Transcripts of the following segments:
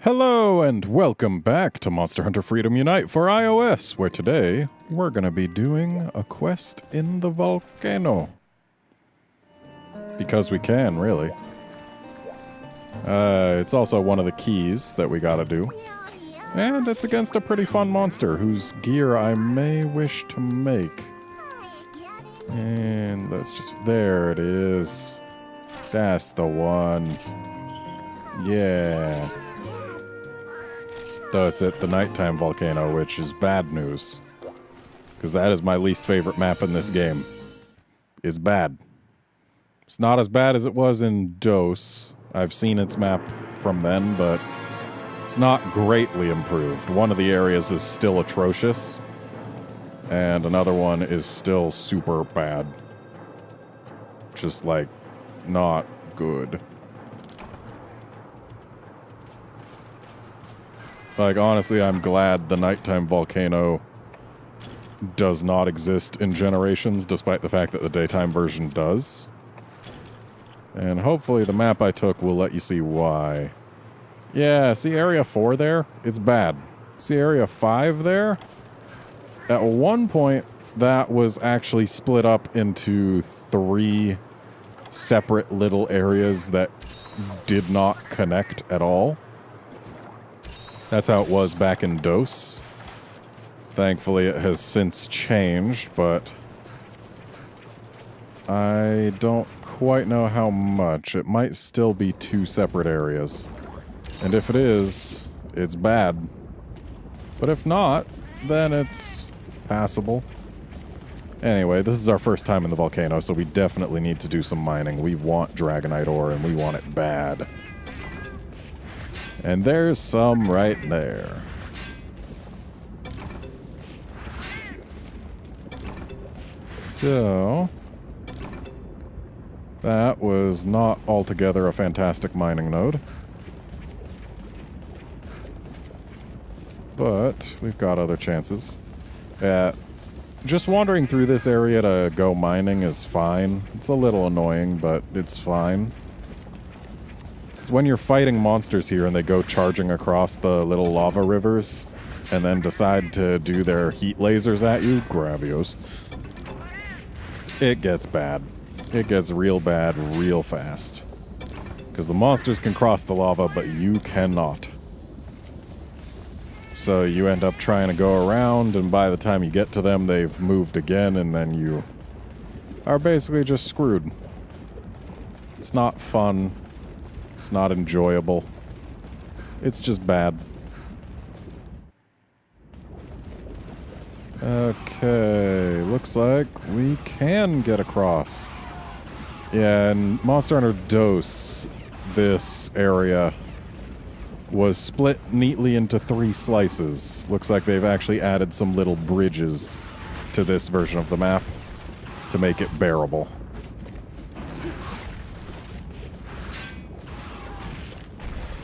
Hello and welcome back to Monster Hunter Freedom Unite for iOS, where today we're going to be doing a quest in the volcano. Because we can, really. It's also one of the keys that we gotta do. And it's against a pretty fun monster whose gear I may wish to make. And let's just... there it is. That's the one. Yeah. Though it's at the nighttime volcano, which is bad news. Because that is my least favorite map in this game. It's bad. It's not as bad as it was in DOS. I've seen its map from then, but it's not greatly improved. One of the areas is still atrocious, and another one is still super bad. Just, like, not good. Like, honestly, I'm glad the nighttime volcano does not exist in Generations, despite the fact that the daytime version does. And hopefully the map I took will let you see why. Yeah, see Area 4 there? It's bad. See Area 5 there? At one point, that was actually split up into 3 separate little areas that did not connect at all. That's how it was back in DOS. Thankfully, it has since changed, but I don't quite know how much. It might still be 2 separate areas. And if it is, it's bad. But if not, then it's passable. Anyway, this is our first time in the volcano, so we definitely need to do some mining. We want Dragonite ore, and we want it bad. And there's some right there. So, that was not altogether a fantastic mining node. But we've got other chances. Just wandering through this area to go mining is fine. It's a little annoying, but it's fine. It's when you're fighting monsters here and they go charging across the little lava rivers and then decide to do their heat lasers at you, Gravios. It gets bad. It gets real bad real fast. Because the monsters can cross the lava, but you cannot. So you end up trying to go around, and by the time you get to them, they've moved again, and then you are basically just screwed. It's not fun. It's not enjoyable. It's just bad. Okay, looks like we can get across. Yeah, in Monster Hunter DOS, this area was split neatly into 3 slices. Looks like they've actually added some little bridges to this version of the map to make it bearable.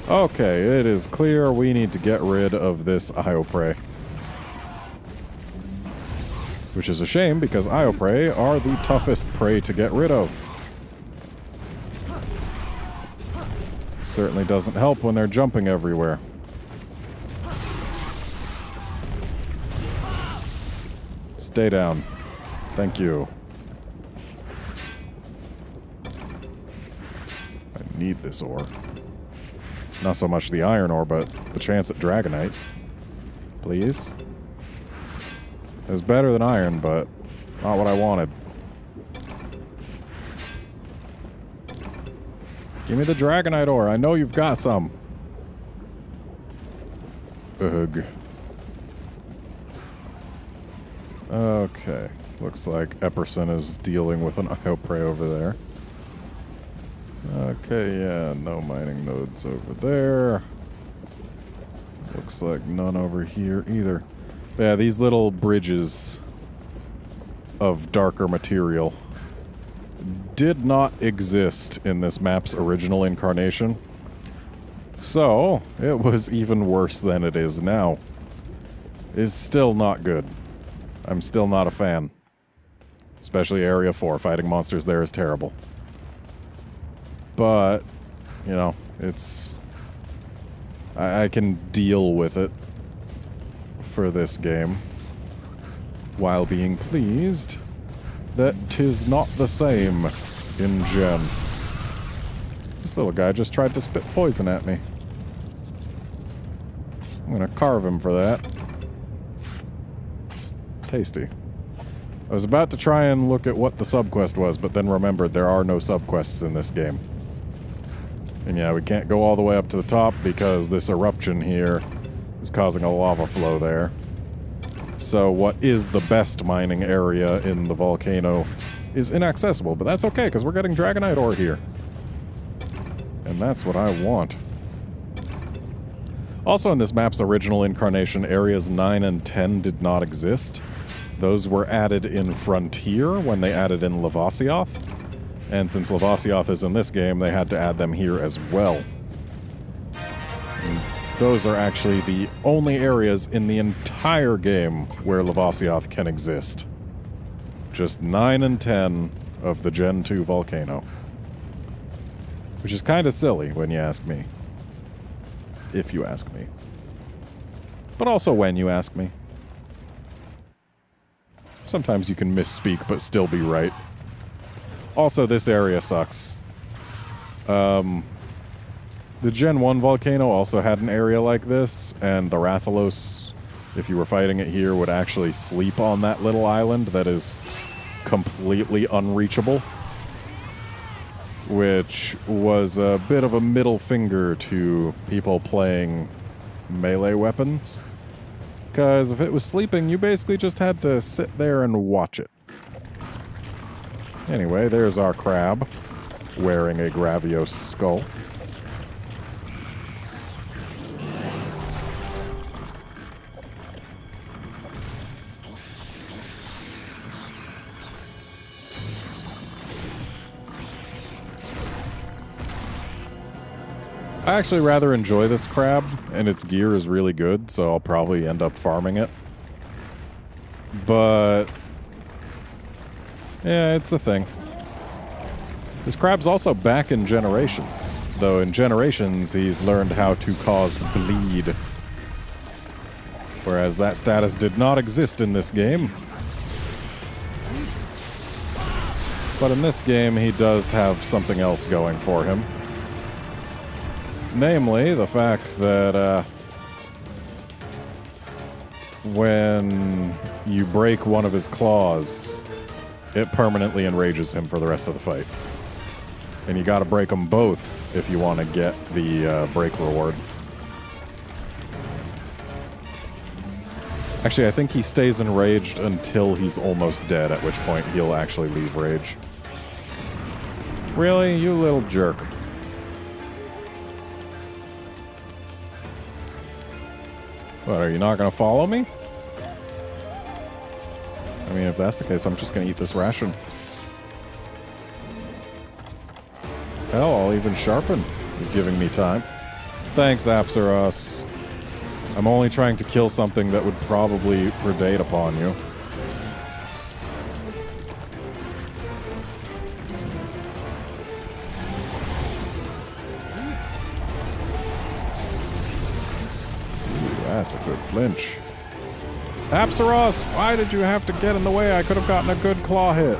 Okay, it is clear we need to get rid of this Io prey. Which is a shame, because Io prey are the toughest prey to get rid of. Certainly doesn't help when they're jumping everywhere. Stay down. Thank you. I need this ore. Not so much the iron ore, but the chance at Dragonite. Please. It was better than iron, but not what I wanted. Give me the Dragonite ore. I know you've got some. Ugh. Okay. Looks like Epperson is dealing with an Io prey over there. Okay, yeah, no mining nodes over there. Looks like none over here either. Yeah, these little bridges of darker material did not exist in this map's original incarnation. So, it was even worse than it is now. It's still not good. I'm still not a fan. Especially Area 4. Fighting monsters there is terrible. But, you know, it's... I can deal with it for this game, while being pleased that 'tis not the same in Gen. This little guy just tried to spit poison at me. I'm gonna carve him for that. Tasty. I was about to try and look at what the subquest was, but then remembered there are no subquests in this game. And yeah, we can't go all the way up to the top because this eruption here is causing a lava flow there. So what is the best mining area in the volcano is inaccessible, but that's okay because we're getting Dragonite ore here. And that's what I want. Also in this map's original incarnation, areas 9 and 10 did not exist. Those were added in Frontier when they added in Lavasioth. And since Lavasioth is in this game, they had to add them here as well. And those are actually the only areas in the entire game where Lavasioth can exist. Just 9 and 10 of the Gen 2 volcano. Which is kind of silly when you ask me. If you ask me. But also when you ask me. Sometimes you can misspeak but still be right. Also, this area sucks. The Gen 1 volcano also had an area like this, and the Rathalos, if you were fighting it here, would actually sleep on that little island that is completely unreachable. Which was a bit of a middle finger to people playing melee weapons. Because if it was sleeping, you basically just had to sit there and watch it. Anyway, there's our crab, wearing a Gravios skull. I actually rather enjoy this crab, and its gear is really good, so I'll probably end up farming it. But yeah, it's a thing. This crab's also back in Generations, though in Generations he's learned how to cause bleed. Whereas that status did not exist in this game. But in this game he does have something else going for him. Namely, the fact that when you break one of his claws, it permanently enrages him for the rest of the fight. And you gotta break them both if you want to get the break reward. Actually, I think he stays enraged until he's almost dead, at which point he'll actually leave rage. Really? You little jerk. What, are you not going to follow me? I mean, if that's the case, I'm just going to eat this ration. Hell, I'll even sharpen. You're giving me time. Thanks, Apsaros. I'm only trying to kill something that would probably predate upon you. That's a good flinch. Apsaros, why did you have to get in the way? I could have gotten a good claw hit.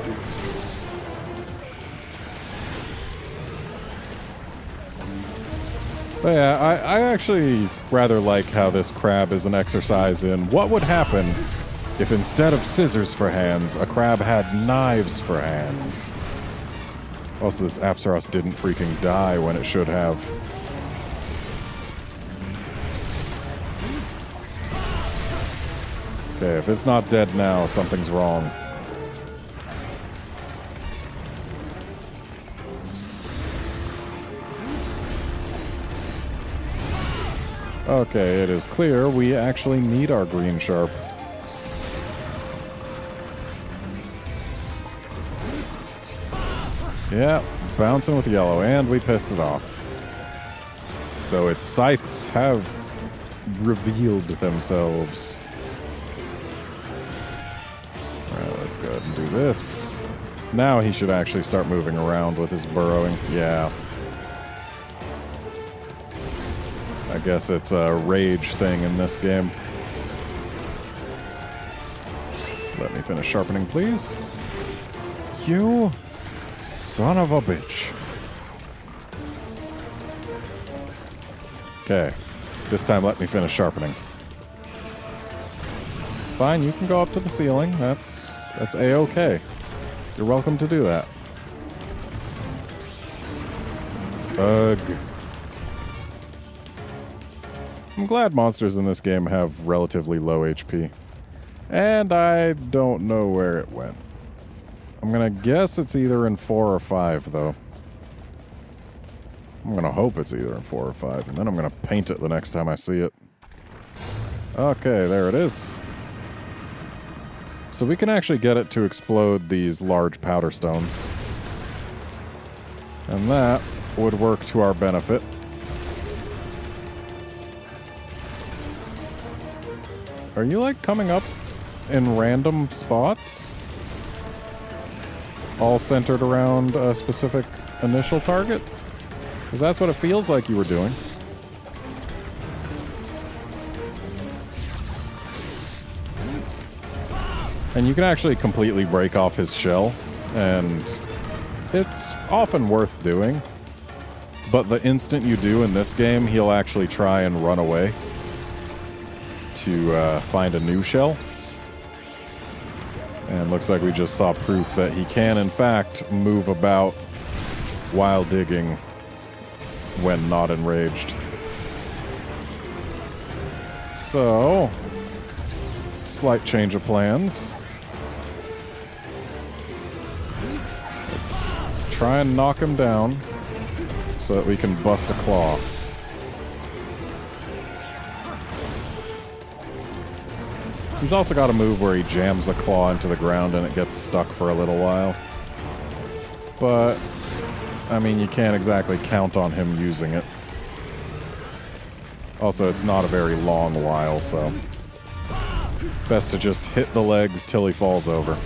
But yeah, I actually rather like how this crab is an exercise in what would happen if instead of scissors for hands, a crab had knives for hands. Also, this Apsaros didn't freaking die when it should have. Okay, if it's not dead now, something's wrong. Okay, it is clear we actually need our green sharp. Yeah, bouncing with yellow, and we pissed it off. So its scythes have revealed themselves. Alright, let's go ahead and do this. Now he should actually start moving around with his burrowing. Yeah. I guess it's a rage thing in this game. Let me finish sharpening, please. You son of a bitch. Okay. This time let me finish sharpening. Fine, you can go up to the ceiling. That's A-okay. You're welcome to do that. Ugh. I'm glad monsters in this game have relatively low HP. And I don't know where it went. I'm gonna guess it's either in 4 or 5, though. I'm gonna hope it's either in 4 or 5, and then I'm gonna paint it the next time I see it. Okay, there it is. So we can actually get it to explode these large powder stones. And that would work to our benefit. Are you, like, coming up in random spots? All centered around a specific initial target? Because that's what it feels like you were doing. And you can actually completely break off his shell, and it's often worth doing. But the instant you do in this game, he'll actually try and run away to find a new shell. And looks like we just saw proof that he can, in fact, move about while digging when not enraged. So, slight change of plans. Let's try and knock him down so that we can bust a claw. He's also got a move where he jams a claw into the ground and it gets stuck for a little while. But, I mean, you can't exactly count on him using it. Also, it's not a very long while, so best to just hit the legs till he falls over.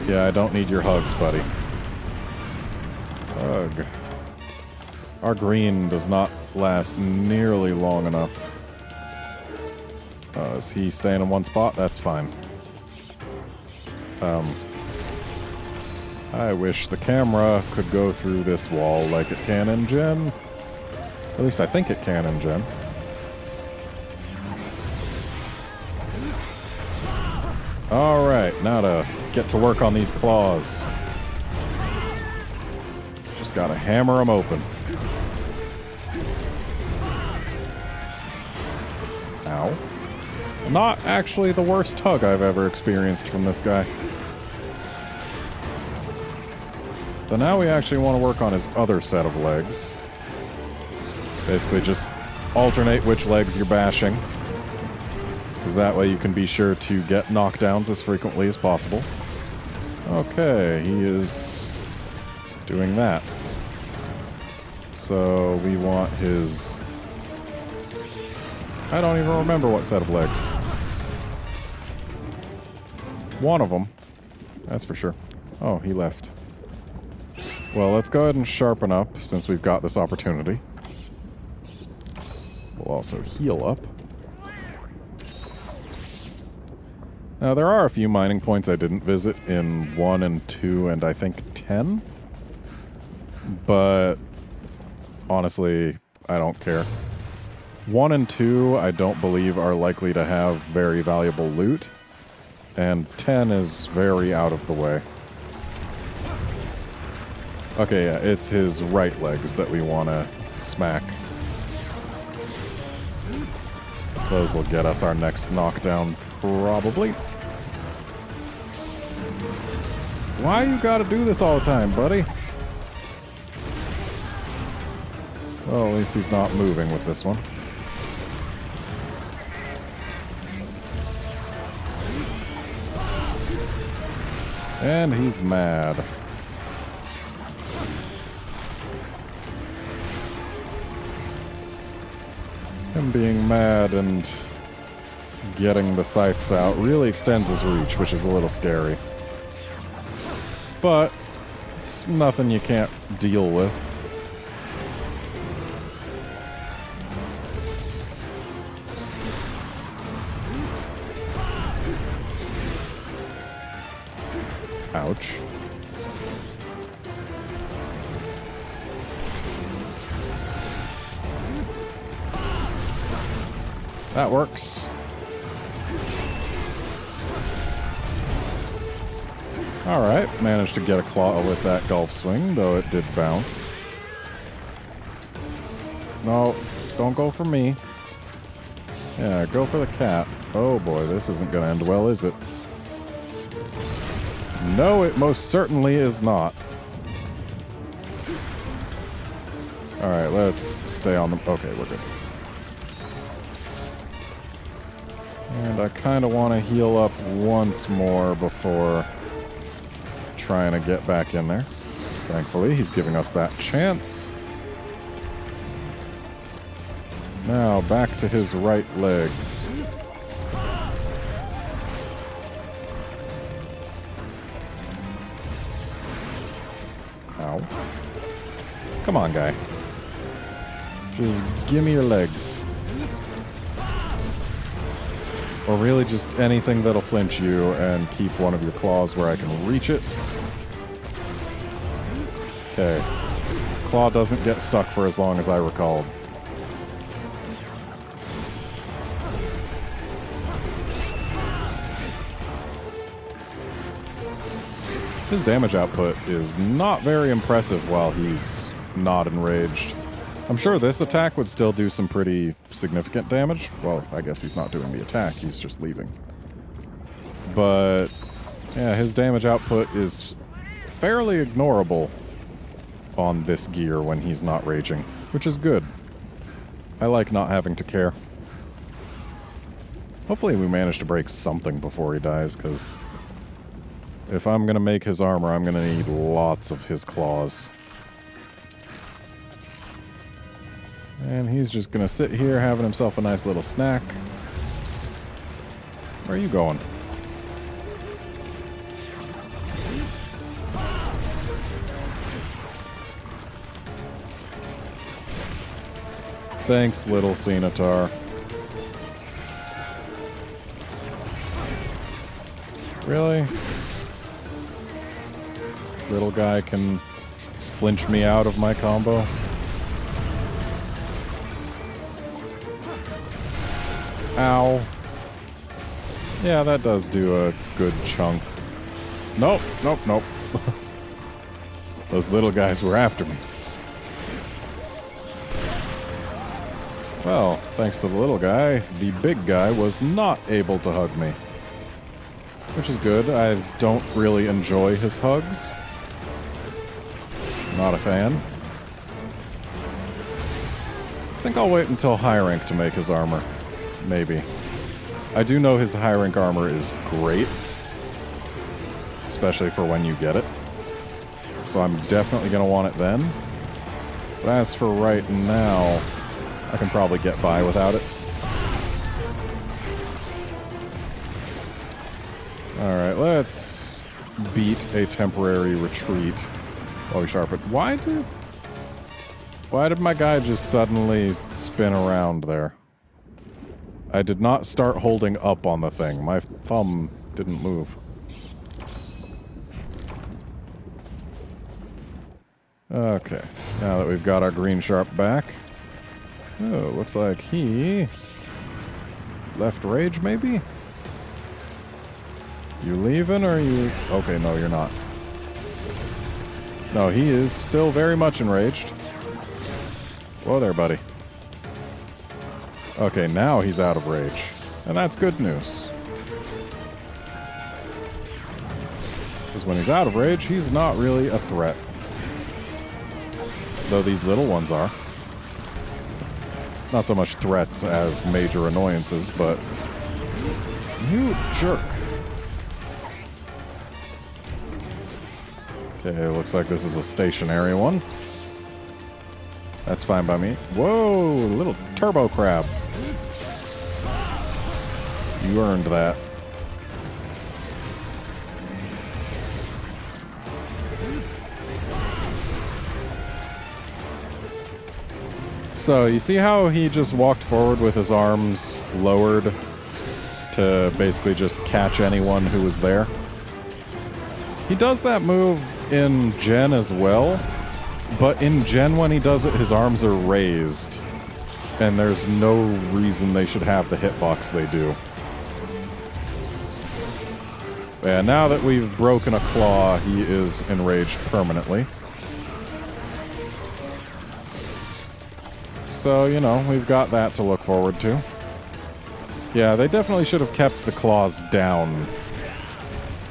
Yeah, I don't need your hugs, buddy. Ugh. Our green does not last nearly long enough. Is he staying in one spot? That's fine. I wish the camera could go through this wall like it can in Gen. At least I think it can in Gen. Alright, now to get to work on these claws. Just gotta hammer them open. Ow. Not actually the worst hug I've ever experienced from this guy. But now we actually want to work on his other set of legs. Basically just alternate which legs you're bashing. Because that way you can be sure to get knockdowns as frequently as possible. Okay, he is doing that. So we want his... I don't even remember what set of legs. One of them. That's for sure. Oh, he left. Well, let's go ahead and sharpen up since we've got this opportunity. We'll also heal up. Now, there are a few mining points I didn't visit in 1 and 2 and I think 10. But honestly, I don't care. 1 and 2, I don't believe are likely to have very valuable loot. And 10 is very out of the way. Okay, yeah, it's his right legs that we want to smack. Those will get us our next knockdown, probably. Why you gotta do this all the time, buddy? Well, at least he's not moving with this one. And he's mad. Him being mad and getting the scythes out really extends his reach, which is a little scary. but it's nothing you can't deal with. Ouch. That works. Alright, managed to get a claw with that golf swing, though it did bounce. No, don't go for me. Yeah, go for the cat. Oh boy, this isn't gonna end well, is it? No, it most certainly is not. Alright, let's stay on the... Okay, we're good. And I kind of want to heal up once more before trying to get back in there. Thankfully, he's giving us that chance. Now, back to his right legs. Ow. Come on, guy. Just give me your legs. Or really just anything that'll flinch you and keep one of your claws where I can reach it. Okay. Claw doesn't get stuck for as long as I recalled. His damage output is not very impressive while he's not enraged. I'm sure this attack would still do some pretty significant damage. Well, I guess he's not doing the attack, he's just leaving. But, yeah, his damage output is fairly ignorable on this gear when he's not raging, which is good. I like not having to care. Hopefully we manage to break something before he dies, because if I'm going to make his armor, I'm going to need lots of his claws. And he's just going to sit here having himself a nice little snack. Where are you going? Thanks, little Cenatar. Really? Little guy can flinch me out of my combo? Ow. Yeah, that does do a good chunk. Nope, nope, nope. Those little guys were after me. Well, thanks to the little guy, the big guy was not able to hug me. Which is good. I don't really enjoy his hugs. Not a fan. I think I'll wait until high rank to make his armor. Maybe. I do know his high rank armor is great. Especially for when you get it. So I'm definitely going to want it then. But as for right now, I can probably get by without it. Alright, let's beat a temporary retreat while we sharpen. Why did my guy just suddenly spin around there? I did not start holding up on the thing. My thumb didn't move. Okay, now that we've got our green sharp back. Oh, looks like he left rage, maybe? You leaving, or are you... Okay, no, you're not. No, he is still very much enraged. Whoa there, buddy. Okay, now he's out of rage. And that's good news. Because when he's out of rage, he's not really a threat. Though these little ones are. Not so much threats as major annoyances, but... You jerk. Okay, looks like this is a stationary one. That's fine by me. Whoa, little turbo crab. You earned that. So, you see how he just walked forward with his arms lowered to basically just catch anyone who was there? He does that move in Gen as well, but in Gen when he does it, his arms are raised. And there's no reason they should have the hitbox they do. Yeah, now that we've broken a claw, he is enraged permanently. So, you know, we've got that to look forward to. Yeah, they definitely should have kept the claws down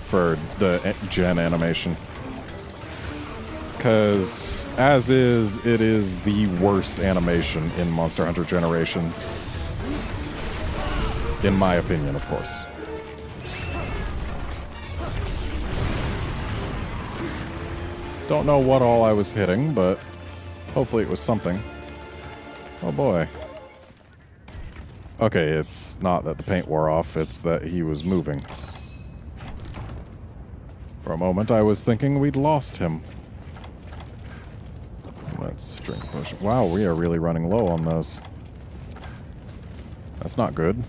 for the Gen animation. Because, as is, it is the worst animation in Monster Hunter Generations. In my opinion, of course. Don't know what all I was hitting, but hopefully it was something. Oh boy. Okay, it's not that the paint wore off, it's that he was moving. For a moment I was thinking we'd lost him. Let's drink a potion. Wow, we are really running low on those. That's not good.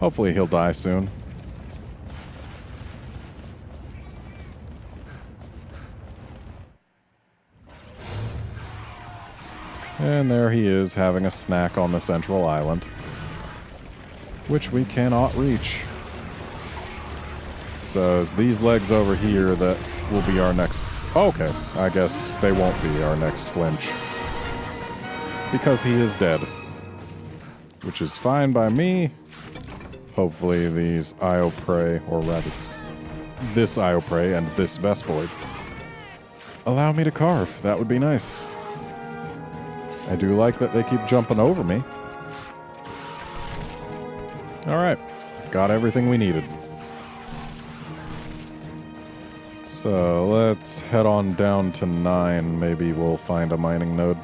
Hopefully he'll die soon. And there he is, having a snack on the central island, which we cannot reach. So it's these legs over here that will be our next... Okay, I guess they won't be our next flinch. Because he is dead. Which is fine by me. Hopefully these Ioprey, or rather, this Ioprey and this Vespoid, allow me to carve. That would be nice. I do like that they keep jumping over me. Alright, got everything we needed. So let's head on down to 9. Maybe we'll find a mining node.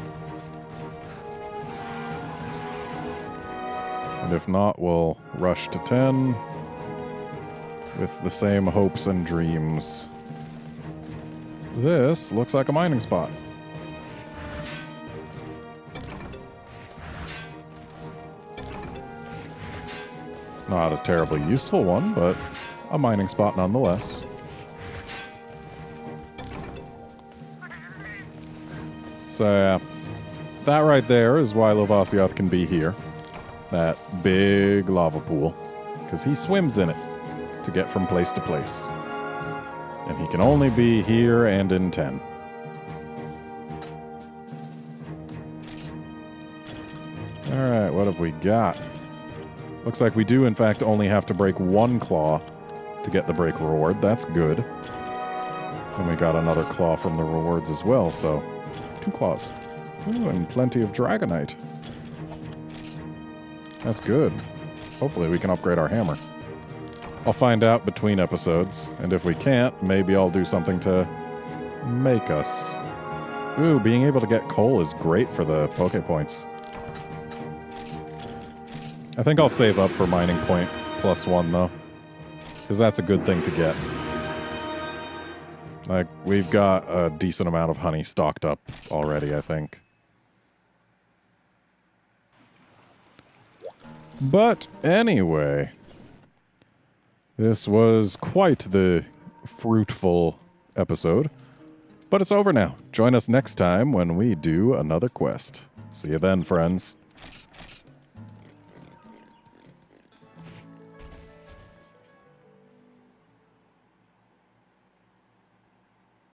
And if not, we'll rush to 10 with the same hopes and dreams. This looks like a mining spot. Not a terribly useful one, but a mining spot nonetheless. So yeah, that right there is why Lovasioth can be here. That big lava pool. Because he swims in it to get from place to place. And he can only be here and in 10. Alright, what have we got? Looks like we do, in fact, only have to break one claw to get the break reward. That's good. And we got another claw from the rewards as well, so 2 claws. Ooh, and plenty of Dragonite. That's good. Hopefully we can upgrade our hammer. I'll find out between episodes, and if we can't, maybe I'll do something to make us. Ooh, being able to get coal is great for the Poké Points. I think I'll save up for mining point +1, though. Because that's a good thing to get. Like, we've got a decent amount of honey stocked up already, I think. But anyway, this was quite the fruitful episode. But it's over now. Join us next time when we do another quest. See you then, friends.